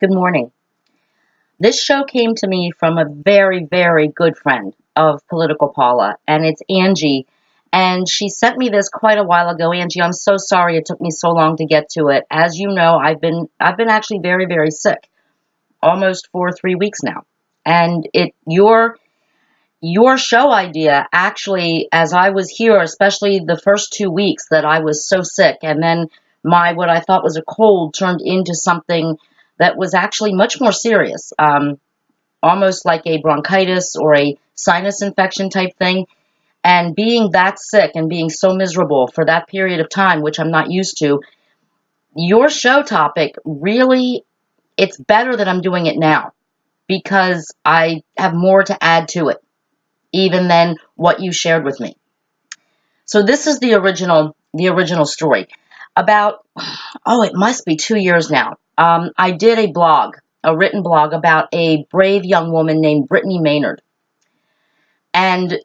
Good morning. This show came to me from a very, very good friend of Political Paula, and it's Angie. And she sent me this quite a while ago. Angie, I'm so sorry it took me so long to get to it. As you know, I've been actually very, very sick, almost for 3 weeks now. And your show idea actually, as I was here, especially the first 2 weeks that I was so sick, and then my what I thought was a cold turned into something that was actually much more serious, almost like a bronchitis or a sinus infection type thing. And being that sick and being so miserable for that period of time, which I'm not used to, your show topic really, it's better that I'm doing it now because I have more to add to it even than what you shared with me. So this is the original story about, oh, it must be 2 years now. I did a written blog about a brave young woman named Brittany Maynard. And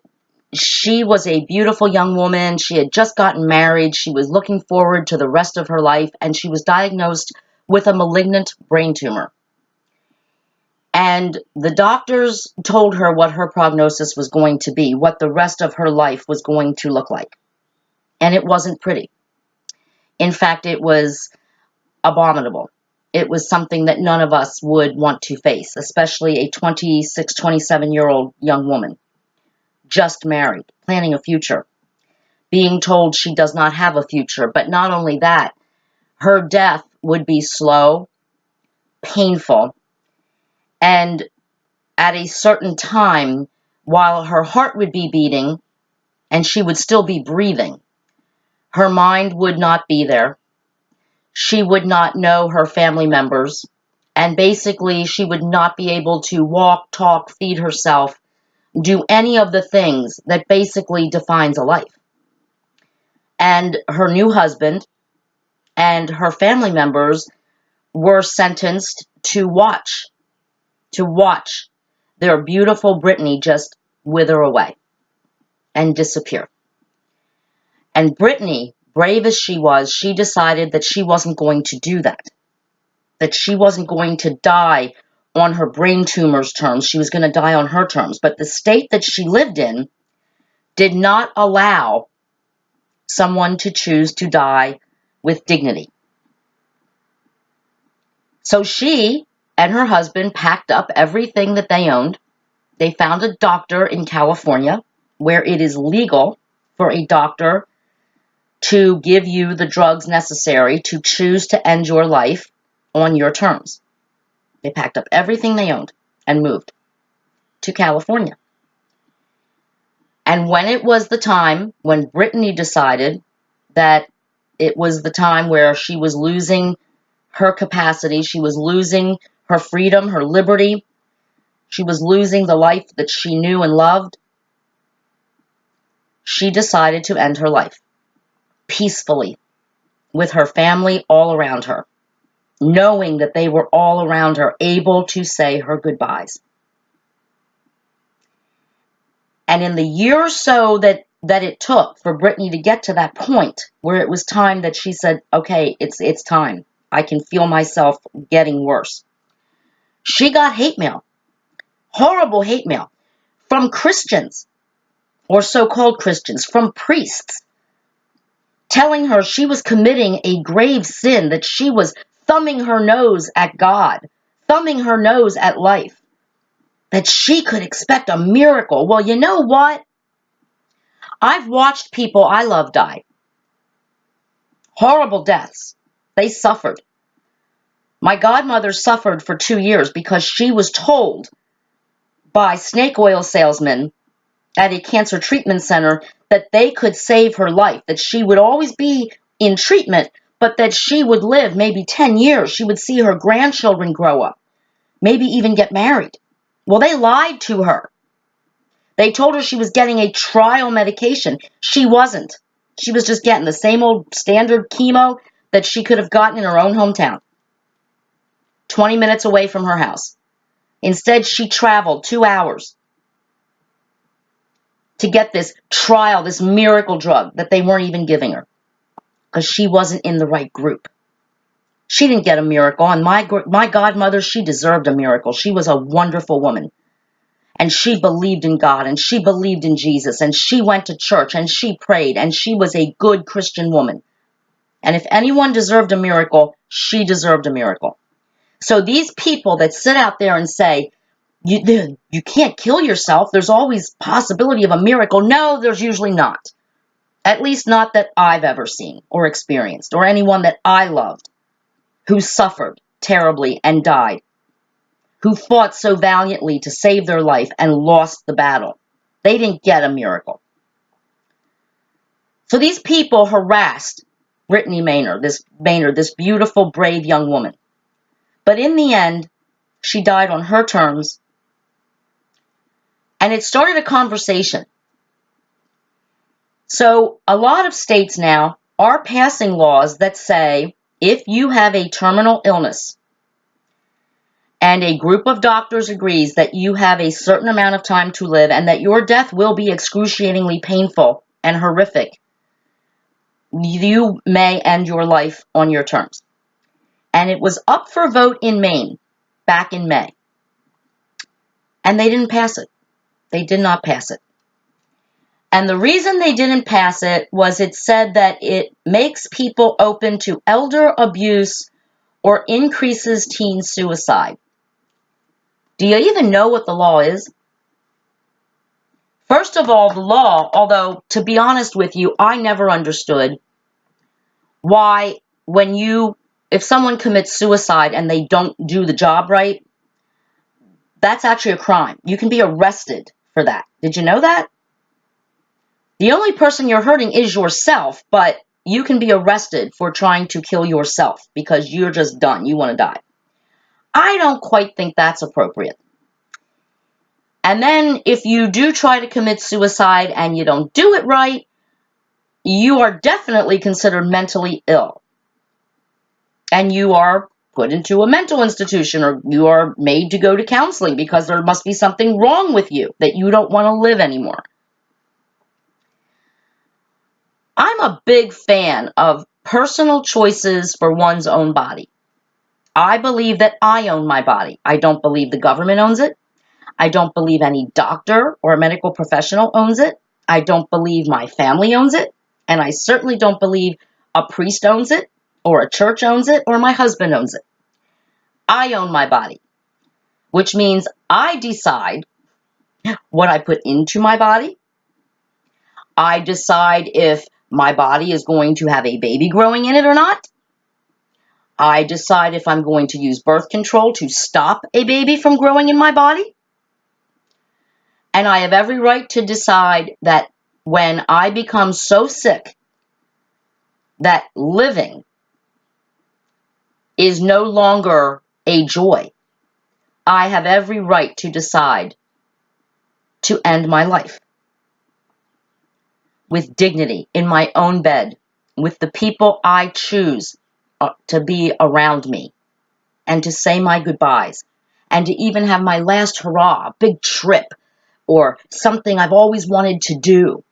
she was a beautiful young woman. She had just gotten married. She was looking forward to the rest of her life, and she was diagnosed with a malignant brain tumor. And the doctors told her what her prognosis was going to be, what the rest of her life was going to look like. And it wasn't pretty. In fact, it was abominable. It was something that none of us would want to face, especially a 26, 27-year-old young woman, just married, planning a future, being told she does not have a future. But not only that, her death would be slow, painful, and at a certain time, while her heart would be beating and she would still be breathing, her mind would not be there. She would not know her family members, and basically she would not be able to walk, talk, feed herself, do any of the things that basically defines a life. And her new husband and her family members were sentenced to watch their beautiful Brittany just wither away and disappear. And Brittany, brave as she was, she decided that she wasn't going to do that she wasn't going to die on her brain tumor's terms. She was going to die on her terms. But the state that she lived in did not allow someone to choose to die with dignity. So she and her husband packed up everything that they owned. They found a doctor in California where it is legal for a doctor to give you the drugs necessary to choose to end your life on your terms. They packed up everything they owned and moved to California. And when it was the time, when Brittany decided that it was the time where she was losing her capacity, she was losing her freedom, her liberty, she was losing the life that she knew and loved, she decided to end her life peacefully with her family all around her, knowing that they were all around her, able to say her goodbyes. And in the year or so that it took for Brittany to get to that point where it was time that she said, okay, it's time. I can feel myself getting worse. She got hate mail, horrible hate mail from Christians or so-called Christians, from priests, telling her she was committing a grave sin, that she was thumbing her nose at God, thumbing her nose at life, that she could expect a miracle. Well, you know what? I've watched people I love die. Horrible deaths. They suffered. My godmother suffered for 2 years because she was told by snake oil salesmen at a cancer treatment center that they could save her life, that she would always be in treatment, but that she would live maybe 10 years. She would see her grandchildren grow up, maybe even get married. Well, they lied to her. They told her she was getting a trial medication. She wasn't. She was just getting the same old standard chemo that she could have gotten in her own hometown, 20 minutes away from her house. Instead, she traveled 2 hours to get this trial, this miracle drug that they weren't even giving her because she wasn't in the right group. She didn't get a miracle. And my godmother, she deserved a miracle. She was a wonderful woman. And she believed in God, and she believed in Jesus, and she went to church, and she prayed, and she was a good Christian woman. And if anyone deserved a miracle, she deserved a miracle. So these people that sit out there and say, you can't kill yourself, there's always possibility of a miracle. No, there's usually not. At least not that I've ever seen or experienced, or anyone that I loved who suffered terribly and died, who fought so valiantly to save their life and lost the battle. They didn't get a miracle. So these people harassed Brittany Maynard, this beautiful, brave young woman. But in the end, she died on her terms, and it started a conversation. So a lot of states now are passing laws that say if you have a terminal illness and a group of doctors agrees that you have a certain amount of time to live and that your death will be excruciatingly painful and horrific, you may end your life on your terms. And it was up for vote in Maine back in May. And they didn't pass it. They did not pass it. And the reason they didn't pass it was it said that it makes people open to elder abuse or increases teen suicide. Do you even know what the law is? First of all, the law, although to be honest with you, I never understood why if someone commits suicide and they don't do the job right, that's actually a crime. You can be arrested for that. Did you know that? The only person you're hurting is yourself, but you can be arrested for trying to kill yourself because you're just done. You want to die. I don't quite think that's appropriate. And then if you do try to commit suicide and you don't do it right, you are definitely considered mentally ill. And you are put into a mental institution, or you are made to go to counseling because there must be something wrong with you that you don't want to live anymore. I'm a big fan of personal choices for one's own body. I believe that I own my body. I don't believe the government owns it. I don't believe any doctor or medical professional owns it. I don't believe my family owns it. And I certainly don't believe a priest owns it, or a church owns it, or my husband owns it. I own my body, which means I decide what I put into my body. I decide if my body is going to have a baby growing in it or not. I decide if I'm going to use birth control to stop a baby from growing in my body. And I have every right to decide that when I become so sick that living is no longer a joy, I have every right to decide to end my life with dignity in my own bed, with the people I choose to be around me, and to say my goodbyes, and to even have my last hurrah, a big trip, or something I've always wanted to do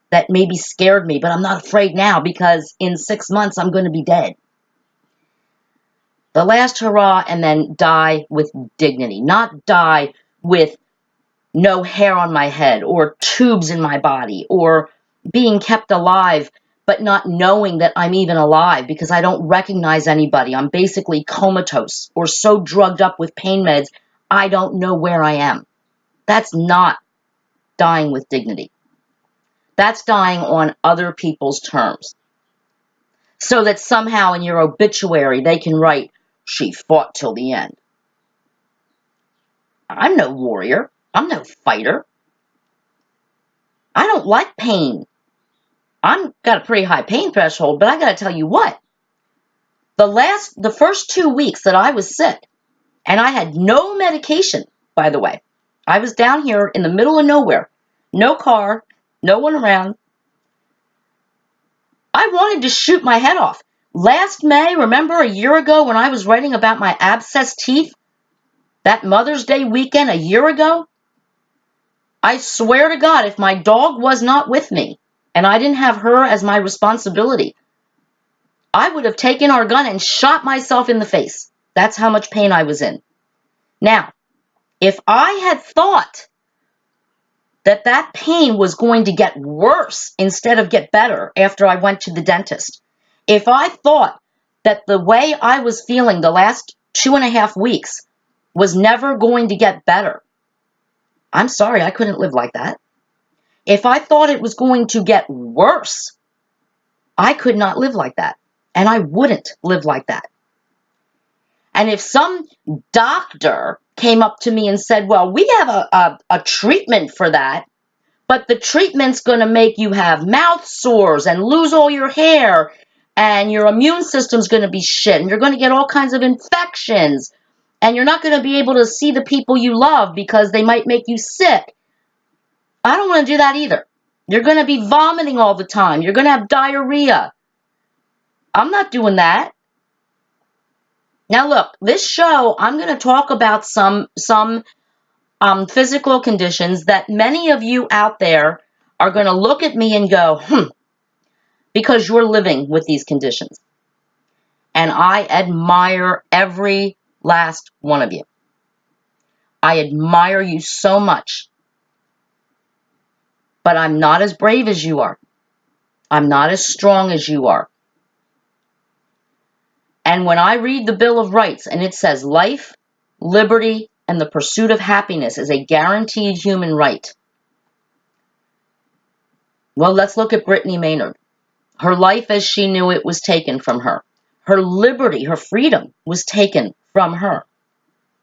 that maybe scared me, but I'm not afraid now because in 6 months I'm going to be dead. The last hurrah, and then die with dignity, not die with no hair on my head or tubes in my body or being kept alive but not knowing that I'm even alive because I don't recognize anybody. I'm basically comatose or so drugged up with pain meds, I don't know where I am. That's not dying with dignity. That's dying on other people's terms. So that somehow in your obituary they can write, she fought till the end. I'm no warrior. I'm no fighter. I don't like pain. I've got a pretty high pain threshold, but I got to tell you what. The first 2 weeks that I was sick, and I had no medication, by the way. I was down here in the middle of nowhere. No car, no one around. I wanted to shoot my head off. Last May, remember a year ago when I was writing about my abscessed teeth? That Mother's Day weekend a year ago? I swear to God, if my dog was not with me, and I didn't have her as my responsibility, I would have taken our gun and shot myself in the face. That's how much pain I was in. Now, if I had thought that that pain was going to get worse instead of get better after I went to the dentist, if I thought that the way I was feeling the last 2.5 weeks was never going to get better, I'm sorry, I couldn't live like that. If I thought it was going to get worse, I could not live like that. And I wouldn't live like that. And if some doctor came up to me and said, well, we have a treatment for that, but the treatment's going to make you have mouth sores and lose all your hair, and your immune system's going to be shit, and you're going to get all kinds of infections, and you're not going to be able to see the people you love because they might make you sick. I don't want to do that either. You're going to be vomiting all the time. You're going to have diarrhea. I'm not doing that. Now look, this show, I'm going to talk about some physical conditions that many of you out there are going to look at me and go, because you're living with these conditions. And I admire every last one of you. I admire you so much. But I'm not as brave as you are. I'm not as strong as you are. And when I read the Bill of Rights and it says life, liberty, and the pursuit of happiness is a guaranteed human right. Well, let's look at Brittany Maynard. Her life as she knew it was taken from her. Her liberty, her freedom was taken from her.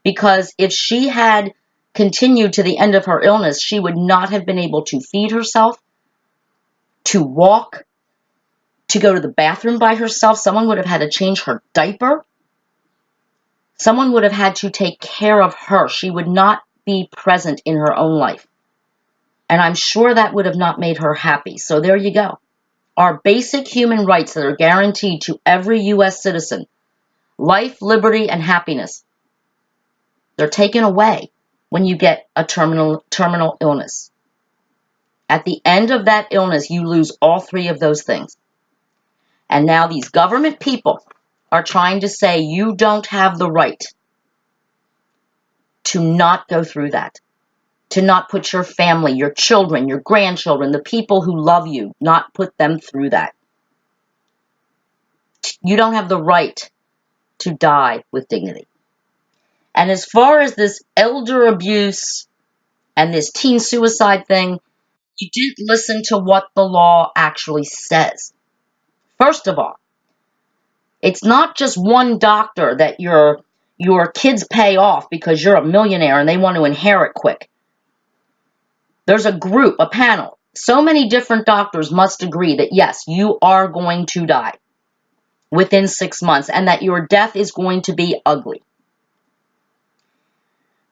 Because if she had continued to the end of her illness, she would not have been able to feed herself, to walk, to go to the bathroom by herself. Someone would have had to change her diaper. Someone would have had to take care of her. She would not be present in her own life. And I'm sure that would have not made her happy. So there you go. Our basic human rights that are guaranteed to every U.S. citizen, life, liberty, and happiness, they're taken away when you get a terminal illness. At the end of that illness, you lose all three of those things. And now these government people are trying to say you don't have the right to not go through that, to not put your family, your children, your grandchildren, the people who love you, not put them through that. You don't have the right to die with dignity. And as far as this elder abuse and this teen suicide thing, you didn't listen to what the law actually says. First of all, it's not just one doctor that your kids pay off because you're a millionaire and they want to inherit quick. There's a group, a panel. So many different doctors must agree that, yes, you are going to die within 6 months and that your death is going to be ugly.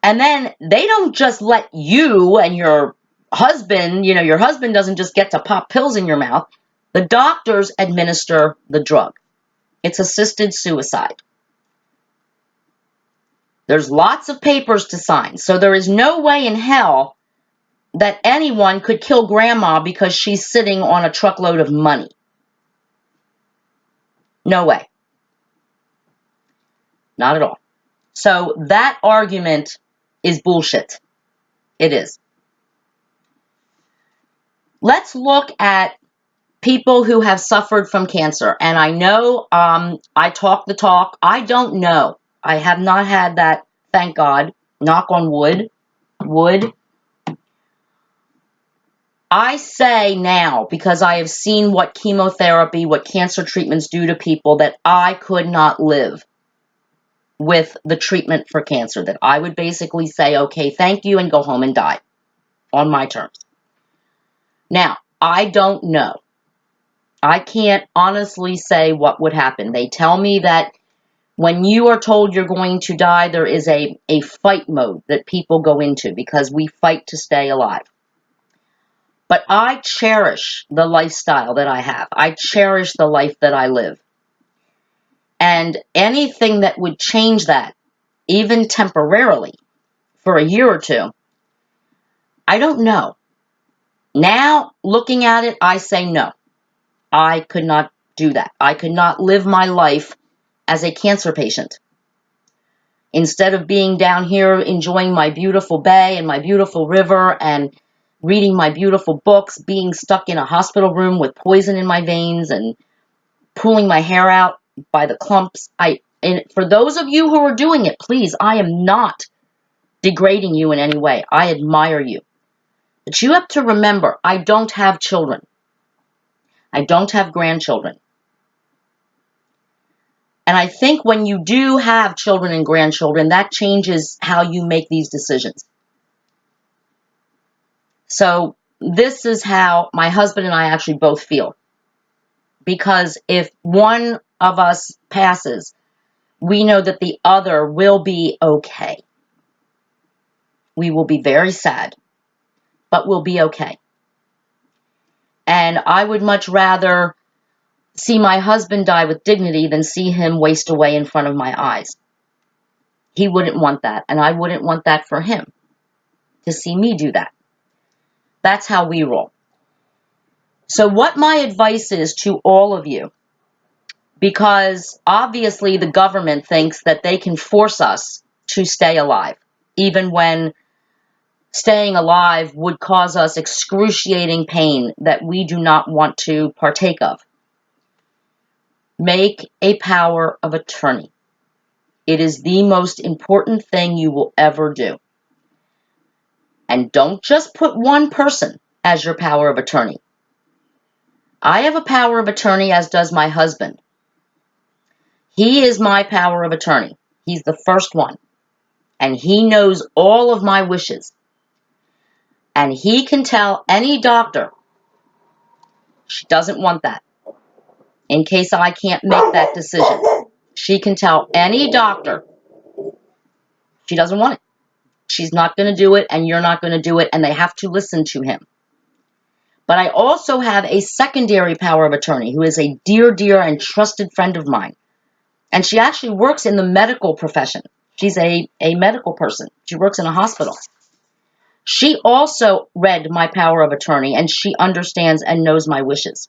And then they don't just let you and your husband, your husband doesn't just get to pop pills in your mouth. The doctors administer the drug. It's assisted suicide. There's lots of papers to sign. So there is no way in hell that anyone could kill grandma because she's sitting on a truckload of money. No way. Not at all. So that argument is bullshit. It is. Let's look at people who have suffered from cancer. And I know I talk the talk. I don't know. I have not had that, thank God. Knock on wood. Wood. I say now, because I have seen what chemotherapy, what cancer treatments do to people, that I could not live with the treatment for cancer. That I would basically say, okay, thank you, and go home and die on my terms. Now, I don't know. I can't honestly say what would happen. They tell me that when you are told you're going to die, there is a fight mode that people go into because we fight to stay alive. But I cherish the lifestyle that I have. I cherish the life that I live. And anything that would change that, even temporarily, for a year or two, I don't know. Now, looking at it, I say no. I could not do that. I could not live my life as a cancer patient. Instead of being down here enjoying my beautiful bay and my beautiful river and reading my beautiful books, being stuck in a hospital room with poison in my veins and pulling my hair out by the clumps. And for those of you who are doing it, please, I am not degrading you in any way. I admire you. But you have to remember, I don't have children. I don't have grandchildren. And I think when you do have children and grandchildren, that changes how you make these decisions. So this is how my husband and I actually both feel. Because if one of us passes, we know that the other will be okay. We will be very sad, but we'll be okay. And I would much rather see my husband die with dignity than see him waste away in front of my eyes. He wouldn't want that, and I wouldn't want that for him, to see me do that. That's how we roll. So what my advice is to all of you, because obviously the government thinks that they can force us to stay alive, even when staying alive would cause us excruciating pain that we do not want to partake of. Make a power of attorney. It is the most important thing you will ever do. And don't just put one person as your power of attorney. I have a power of attorney, as does my husband. He is my power of attorney. He's the first one. And he knows all of my wishes. And he can tell any doctor she doesn't want that. In case I can't make that decision. She can tell any doctor she doesn't want it. She's not going to do it, and you're not going to do it, and they have to listen to him. But I also have a secondary power of attorney who is a dear, dear, and trusted friend of mine. And she actually works in the medical profession. She's a medical person. She works in a hospital. She also read my power of attorney, and she understands and knows my wishes.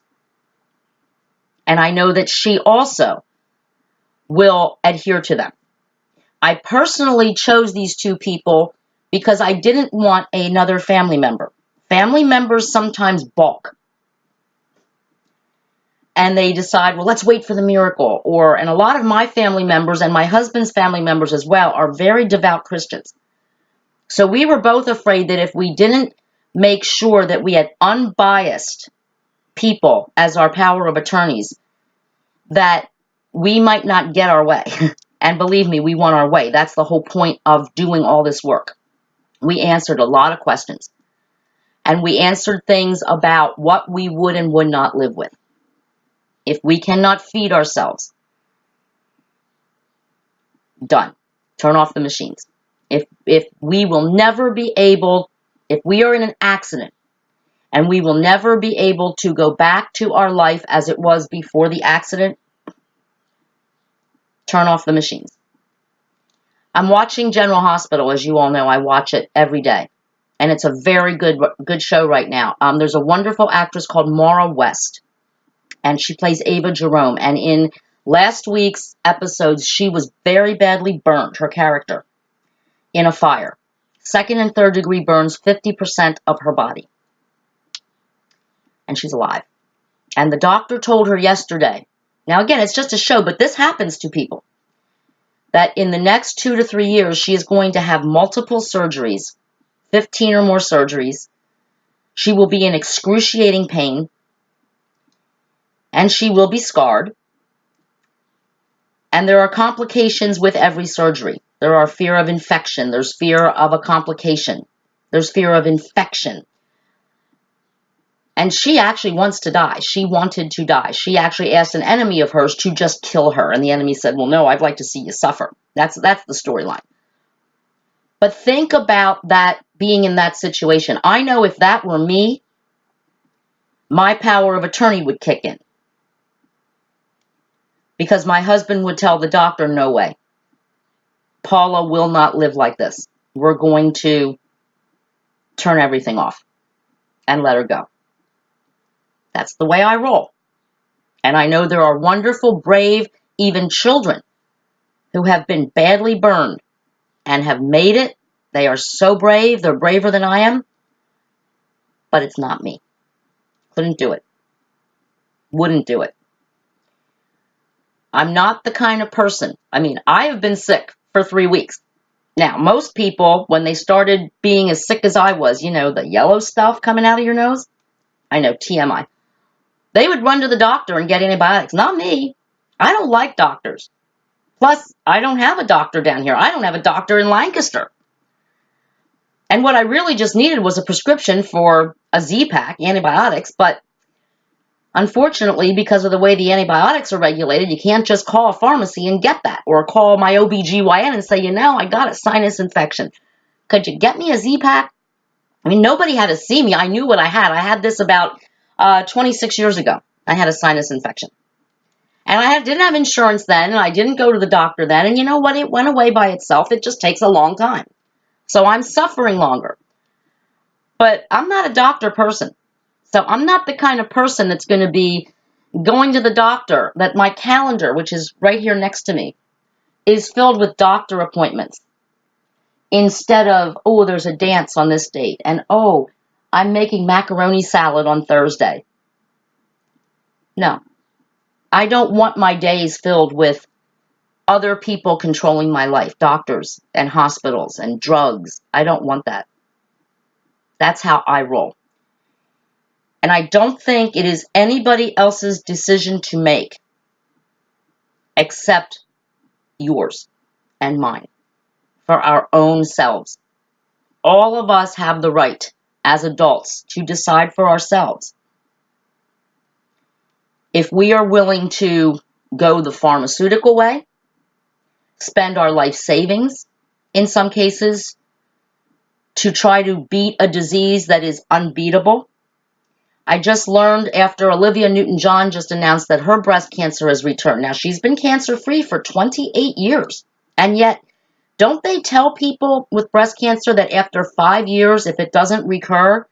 And I know that she also will adhere to them. I personally chose these two people because I didn't want another family member. Family members sometimes balk. And they decide, well, let's wait for the miracle. And a lot of my family members and my husband's family members as well are very devout Christians. So we were both afraid that if we didn't make sure that we had unbiased people as our power of attorneys, that we might not get our way. And believe me, we want our way. That's the whole point of doing all this work. We answered a lot of questions. And we answered things about what we would and would not live with. If we cannot feed ourselves, done. Turn off the machines. If we will never be able, if we are in an accident, and we will never be able to go back to our life as it was before the accident, turn off the machines. I'm watching General Hospital, as you all know. I watch it every day. And it's a very good show right now. There's a wonderful actress called Maura West. And she plays Ava Jerome. And in last week's episodes, she was very badly burned, her character, in a fire. Second and third degree burns, 50% of her body. And she's alive. And the doctor told her yesterday, now again, it's just a show, but this happens to people, that in the next 2 to 3 years, she is going to have multiple surgeries, 15 or more surgeries. She will be in excruciating pain, and she will be scarred. And there are complications with every surgery. There are fear of infection. There's fear of a complication. There's fear of infection. And she actually wants to die. She wanted to die. She actually asked an enemy of hers to just kill her. And the enemy said, well, no, I'd like to see you suffer. That's the storyline. But think about that, being in that situation. I know if that were me, my power of attorney would kick in. Because my husband would tell the doctor, no way. Paula will not live like this. We're going to turn everything off and let her go. That's the way I roll. And I know there are wonderful, brave, even children who have been badly burned and have made it. They are so brave. They're braver than I am. But it's not me. Couldn't do it. Wouldn't do it. I'm not the kind of person. I mean, I have been sick for 3 weeks. Now, most people, when they started being as sick as I was, the yellow stuff coming out of your nose, I know, TMI, they would run to the doctor and get antibiotics. Not me. I don't like doctors. Plus, I don't have a doctor down here. I don't have a doctor in Lancaster. And what I really just needed was a prescription for a Z-Pak, antibiotics, but unfortunately, because of the way the antibiotics are regulated, you can't just call a pharmacy and get that, or call my OBGYN and say, I got a sinus infection. Could you get me a Z-Pak? I mean, nobody had to see me. I knew what I had. I had this about 26 years ago. I had a sinus infection. And I didn't have insurance then, and I didn't go to the doctor then, and you know what? It went away by itself. It just takes a long time. So I'm suffering longer. But I'm not a doctor person. So I'm not the kind of person that's going to be going to the doctor, that my calendar, which is right here next to me, is filled with doctor appointments. Instead of, there's a dance on this date, and I'm making macaroni salad on Thursday. No. I don't want my days filled with other people controlling my life, doctors and hospitals and drugs. I don't want that. That's how I roll. And I don't think it is anybody else's decision to make except yours and mine for our own selves. All of us have the right as adults to decide for ourselves if we are willing to go the pharmaceutical way, spend our life savings, in some cases, to try to beat a disease that is unbeatable. I just learned after Olivia Newton-John just announced that her breast cancer has returned. Now, she's been cancer-free for 28 years. And yet, don't they tell people with breast cancer that after 5 years, if it doesn't recur,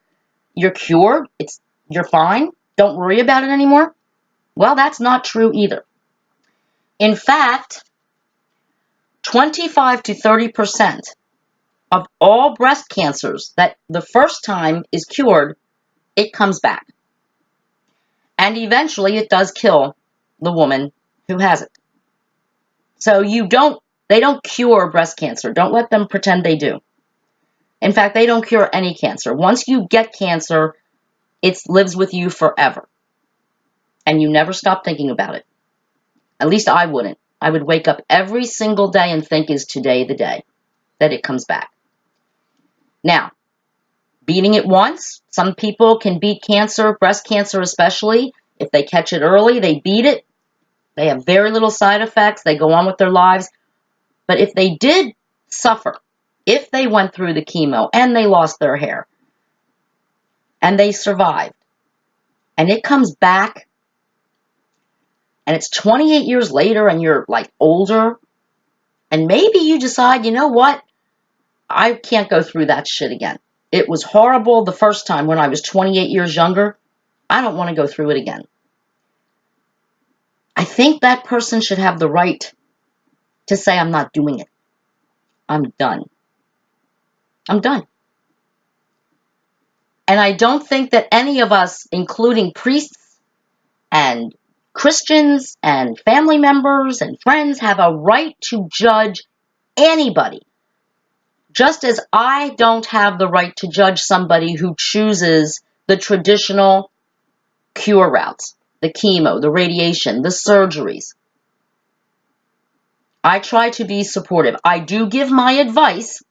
you're cured? You're fine? Don't worry about it anymore? Well, that's not true either. In fact, 25 to 30% of all breast cancers that the first time is cured, it comes back. And eventually it does kill the woman who has it. So they don't cure breast cancer. Don't let them pretend they do. In fact, they don't cure any cancer. Once you get cancer, it lives with you forever. And you never stop thinking about it. At least I wouldn't. I would wake up every single day and think, is today the day that it comes back? Now, beating it once, some people can beat cancer, breast cancer especially. If they catch it early, they beat it. They have very little side effects. They go on with their lives. But if they did suffer, if they went through the chemo and they lost their hair and they survived and it comes back and it's 28 years later and you're like older and maybe you decide, you know what? I can't go through that shit again. It was horrible the first time when I was 28 years younger. I don't want to go through it again. I think that person should have the right to say, I'm not doing it. I'm done. I'm done. And I don't think that any of us, including priests and Christians and family members and friends, have a right to judge anybody. Just as I don't have the right to judge somebody who chooses the traditional cure routes, the chemo, the radiation, the surgeries. I try to be supportive. I do give my advice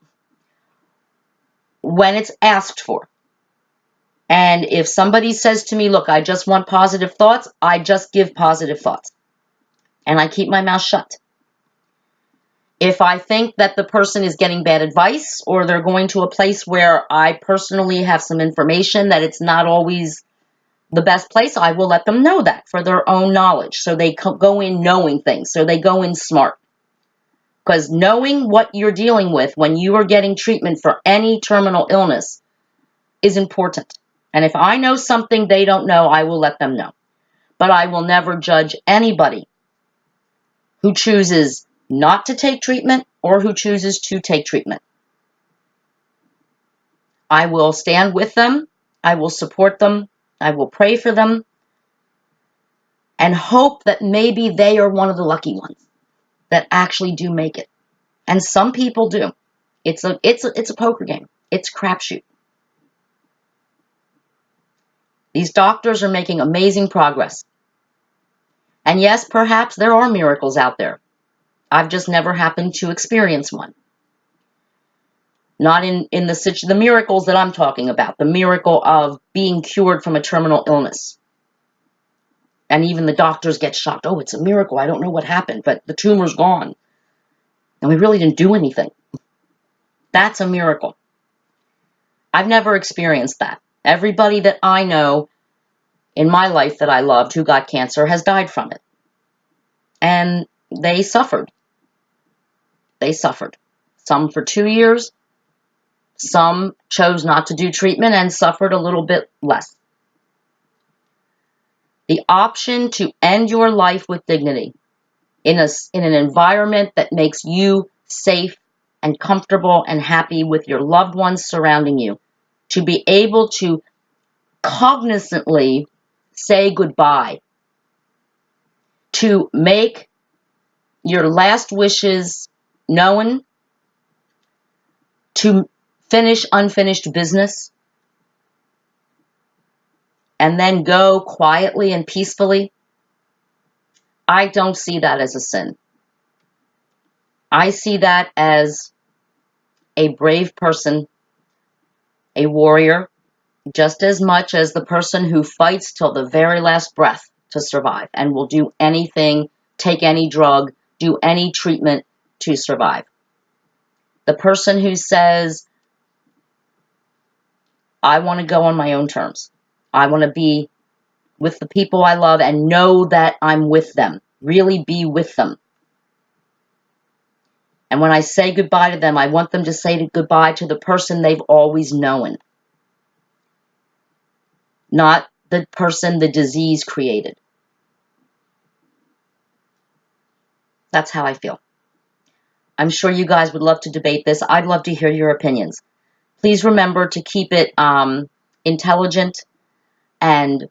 when it's asked for. And if somebody says to me, look, I just want positive thoughts, I just give positive thoughts. And I keep my mouth shut. If I think that the person is getting bad advice or they're going to a place where I personally have some information that it's not always the best place, I will let them know that for their own knowledge. So they go in knowing things. So they go in smart. Because knowing what you're dealing with when you are getting treatment for any terminal illness is important. And if I know something they don't know, I will let them know. But I will never judge anybody who chooses not to take treatment or who chooses to take treatment. I will stand with them. I will support them. I will pray for them and hope that maybe they are one of the lucky ones that actually do make it. And some people do. It's a poker game. It's a crapshoot. These doctors are making amazing progress. And yes, perhaps there are miracles out there. I've just never happened to experience one. Not in the miracles that I'm talking about. The miracle of being cured from a terminal illness. And even the doctors get shocked. Oh, it's a miracle. I don't know what happened, but the tumor's gone. And we really didn't do anything. That's a miracle. I've never experienced that. Everybody that I know in my life that I loved who got cancer has died from it. And they suffered. They suffered. Some for 2 years. Some chose not to do treatment and suffered a little bit less. The option to end your life with dignity in an environment that makes you safe and comfortable and happy with your loved ones surrounding you, to be able to cognizantly say goodbye, to make your last wishes known, to finish unfinished business, and then go quietly and peacefully, I don't see that as a sin. I see that as a brave person, a warrior, just as much as the person who fights till the very last breath to survive and will do anything, take any drug, do any treatment to survive. The person who says, I want to go on my own terms. I want to be with the people I love and know that I'm with them. Really be with them. And when I say goodbye to them, I want them to say goodbye to the person they've always known. Not the person the disease created. That's how I feel. I'm sure you guys would love to debate this. I'd love to hear your opinions. Please remember to keep it intelligent and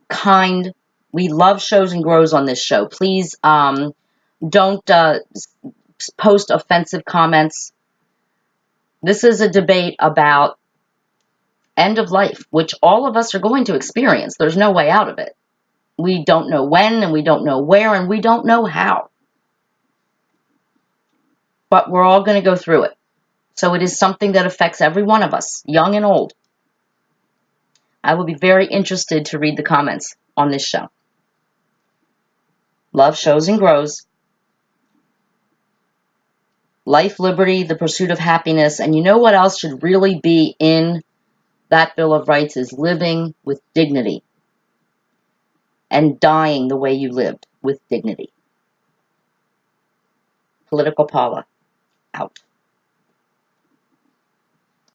kind. We love shows and grows on this show. Please don't post offensive comments. This is a debate about end of life, which all of us are going to experience. There's no way out of it. We don't know when, and we don't know where, and we don't know how. But we're all going to go through it. So it is something that affects every one of us, young and old. I will be very interested to read the comments on this show. Love shows and grows. Life, liberty, the pursuit of happiness. And you know what else should really be in that Bill of Rights is living with dignity and dying the way you lived with dignity. Political Paula, out.